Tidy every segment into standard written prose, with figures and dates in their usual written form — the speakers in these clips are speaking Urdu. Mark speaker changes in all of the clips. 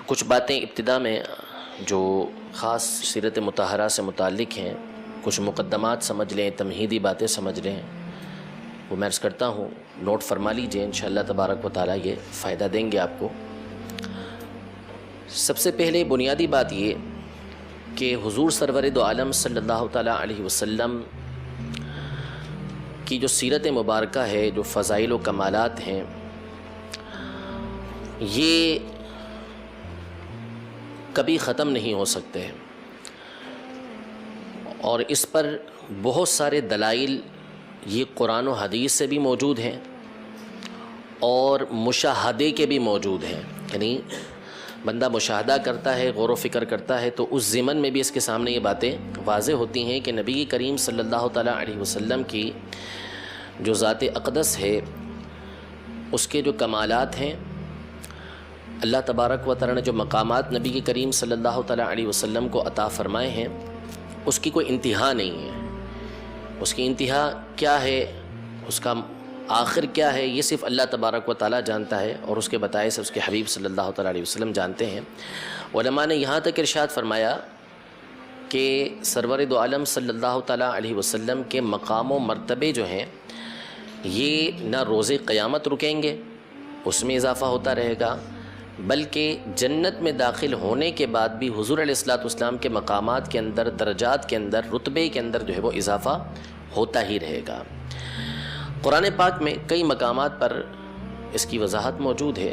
Speaker 1: کچھ باتیں ابتدا میں جو خاص سیرت مطہرہ سے متعلق ہیں، کچھ مقدمات سمجھ لیں، تمہیدی باتیں سمجھ لیں، وہ میں عرض کرتا ہوں، نوٹ فرما لیجئے، انشاءاللہ تبارک و تعالیٰ یہ فائدہ دیں گے آپ کو۔ سب سے پہلے بنیادی بات یہ کہ حضور سرور دو عالم صلی اللہ تعالیٰ علیہ وسلم کی جو سیرت مبارکہ ہے، جو فضائل و کمالات ہیں، یہ کبھی ختم نہیں ہو سکتے ہیں، اور اس پر بہت سارے دلائل یہ قرآن و حدیث سے بھی موجود ہیں اور مشاہدے کے بھی موجود ہیں۔ یعنی بندہ مشاہدہ کرتا ہے، غور و فکر کرتا ہے، تو اس ضمن میں بھی اس کے سامنے یہ باتیں واضح ہوتی ہیں کہ نبی کریم صلی اللہ تعالیٰ علیہ وسلم کی جو ذات اقدس ہے، اس کے جو کمالات ہیں، اللہ تبارک و تعالیٰ نے جو مقامات نبی کریم صلی اللہ تعالیٰ علیہ وسلم کو عطا فرمائے ہیں، اس کی کوئی انتہا نہیں ہے۔ اس کی انتہا کیا ہے، اس کا آخر کیا ہے، یہ صرف اللہ تبارک و تعالیٰ جانتا ہے، اور اس کے بتائے سے اس کے حبیب صلی اللہ تعالیٰ علیہ وسلم جانتے ہیں۔ علماء نے یہاں تک ارشاد فرمایا کہ سرور دو عالم صلی اللہ تعالیٰ علیہ وسلم کے مقام و مرتبے جو ہیں، یہ نہ روز قیامت رکیں گے، اس میں اضافہ ہوتا رہے گا، بلکہ جنت میں داخل ہونے کے بعد بھی حضور علیہ السلام کے مقامات کے اندر، درجات کے اندر، رتبے کے اندر جو ہے وہ اضافہ ہوتا ہی رہے گا۔ قرآن پاک میں کئی مقامات پر اس کی وضاحت موجود ہے۔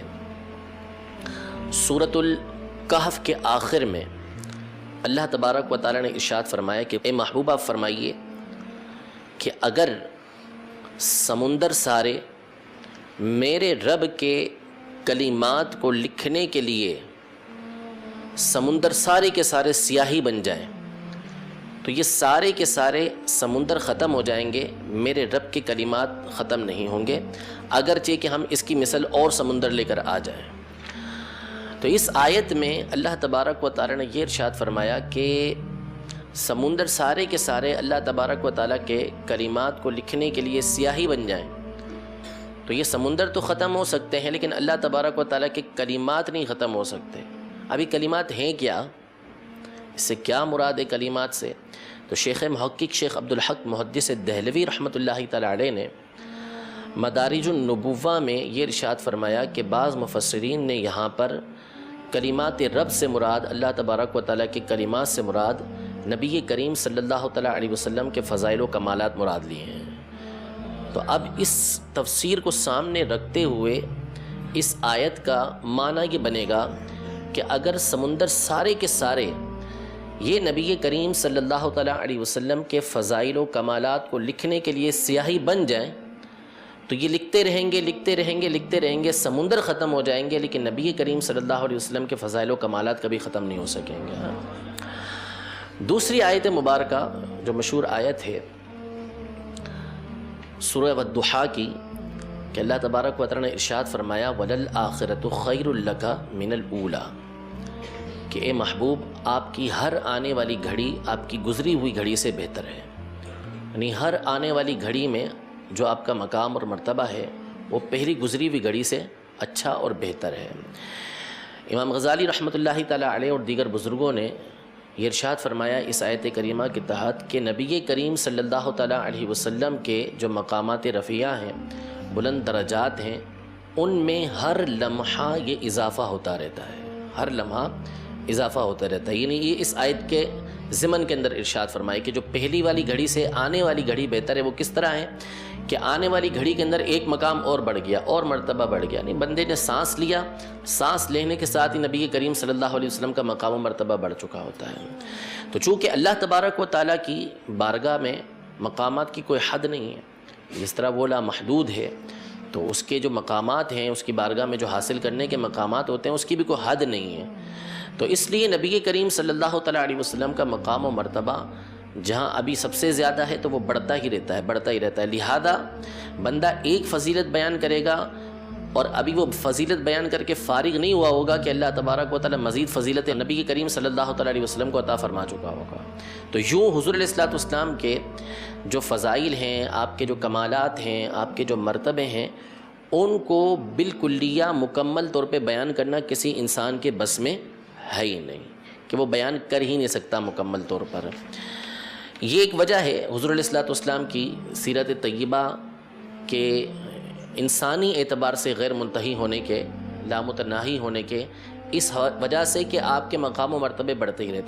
Speaker 1: سورۃ الکہف کے آخر میں اللہ تبارک و تعالیٰ نے ارشاد فرمایا کہ اے محبوب آپ فرمائیے کہ اگر سمندر سارے میرے رب کے کلمات کو لکھنے کے لیے سمندر سارے کے سارے سیاہی بن جائیں، تو یہ سارے کے سارے سمندر ختم ہو جائیں گے، میرے رب کے کلمات ختم نہیں ہوں گے، اگرچہ کہ ہم اس کی مثل اور سمندر لے کر آ جائیں۔ تو اس آیت میں اللہ تبارک و تعالیٰ نے یہ ارشاد فرمایا کہ سمندر سارے کے سارے اللہ تبارک و تعالیٰ کے کلمات کو لکھنے کے لیے سیاہی بن جائیں، تو یہ سمندر تو ختم ہو سکتے ہیں، لیکن اللہ تبارک و تعالیٰ کے کلمات نہیں ختم ہو سکتے۔ ابھی کلمات ہیں کیا؟ اس سے کیا مراد ہے کلمات سے؟ تو شیخ محقق شیخ عبدالحق محدث دہلوی رحمۃ اللہ تعالیٰ علیہ نے مدارج النبوہ میں یہ ارشاد فرمایا کہ بعض مفسرین نے یہاں پر کلمات رب سے مراد، اللہ تبارک و تعالیٰ کے کلمات سے مراد نبی کریم صلی اللہ تعالیٰ علیہ وسلم کے فضائل و کمالات مراد لیے ہیں۔ تو اب اس تفسیر کو سامنے رکھتے ہوئے اس آیت کا معنی یہ بنے گا کہ اگر سمندر سارے کے سارے یہ نبی کریم صلی اللہ تعالیٰ علیہ وسلم کے فضائل و کمالات کو لکھنے کے لیے سیاہی بن جائیں، تو یہ لکھتے رہیں گے، لکھتے رہیں گے، لکھتے رہیں گے، سمندر ختم ہو جائیں گے، لیکن نبی کریم صلی اللہ علیہ وسلم کے فضائل و کمالات کبھی ختم نہیں ہو سکیں گے۔ دوسری آیت مبارکہ جو مشہور آیت ہے سورہ والضحیٰ کی، کہ اللہ تبارک و تعالیٰ نے ارشاد فرمایا وَلَلْآخِرَةُ خَيْرٌ لَكَ مِنَ الْأُولَىٰ، کہ اے محبوب آپ کی ہر آنے والی گھڑی آپ کی گزری ہوئی گھڑی سے بہتر ہے۔ یعنی ہر آنے والی گھڑی میں جو آپ کا مقام اور مرتبہ ہے، وہ پہلی گزری ہوئی گھڑی سے اچھا اور بہتر ہے۔ امام غزالی رحمۃ اللہ تعالیٰ علیہ اور دیگر بزرگوں نے یہ ارشاد فرمایا اس آیت کریمہ کے تحت کہ نبی کریم صلی اللہ تعالیٰ علیہ وسلم کے جو مقامات رفیعہ ہیں، بلند درجات ہیں، ان میں ہر لمحہ یہ اضافہ ہوتا رہتا ہے، ہر لمحہ اضافہ ہوتا رہتا ہے۔ یعنی یہ اس آیت کے ضمن کے اندر ارشاد فرمایا کہ جو پہلی والی گھڑی سے آنے والی گھڑی بہتر ہے، وہ کس طرح ہے کہ آنے والی گھڑی کے اندر ایک مقام اور بڑھ گیا، اور مرتبہ بڑھ گیا۔ نہیں، بندے نے سانس لیا، سانس لینے کے ساتھ ہی نبی کریم صلی اللہ علیہ وسلم کا مقام و مرتبہ بڑھ چکا ہوتا ہے۔ تو چونکہ اللہ تبارک و تعالیٰ کی بارگاہ میں مقامات کی کوئی حد نہیں ہے، جس طرح وہ لامحدود ہے، تو اس کے جو مقامات ہیں، اس کی بارگاہ میں جو حاصل کرنے کے مقامات ہوتے ہیں، اس کی بھی کوئی حد نہیں ہے۔ تو اس لیے نبی کریم صلی اللہ تعالیٰ علیہ وسلم کا مقام و مرتبہ جہاں ابھی سب سے زیادہ ہے، تو وہ بڑھتا ہی رہتا ہے، بڑھتا ہی رہتا ہے۔ لہذا بندہ ایک فضیلت بیان کرے گا اور ابھی وہ فضیلت بیان کر کے فارغ نہیں ہوا ہوگا کہ اللہ تبارک و تعالیٰ مزید فضیلت نبی کریم صلی اللہ تعالیٰ علیہ وسلم کو عطا فرما چکا ہوگا۔ تو یوں حضور علیہ السلام کے جو فضائل ہیں، آپ کے جو کمالات ہیں، آپ کے جو مرتبے ہیں، ان کو بالکلیہ مکمل طور پہ بیان کرنا کسی انسان کے بس میں ہے ہی نہیں، کہ وہ بیان کر ہی نہیں سکتا مکمل طور پر۔ یہ ایک وجہ ہے حضور علیہ الصلوۃ والسلام کی سیرت طیبہ کے انسانی اعتبار سے غیر منتہی ہونے کے، لامتناہی ہونے کے، اس وجہ سے کہ آپ کے مقام و مرتبے بڑھتے ہی رہتے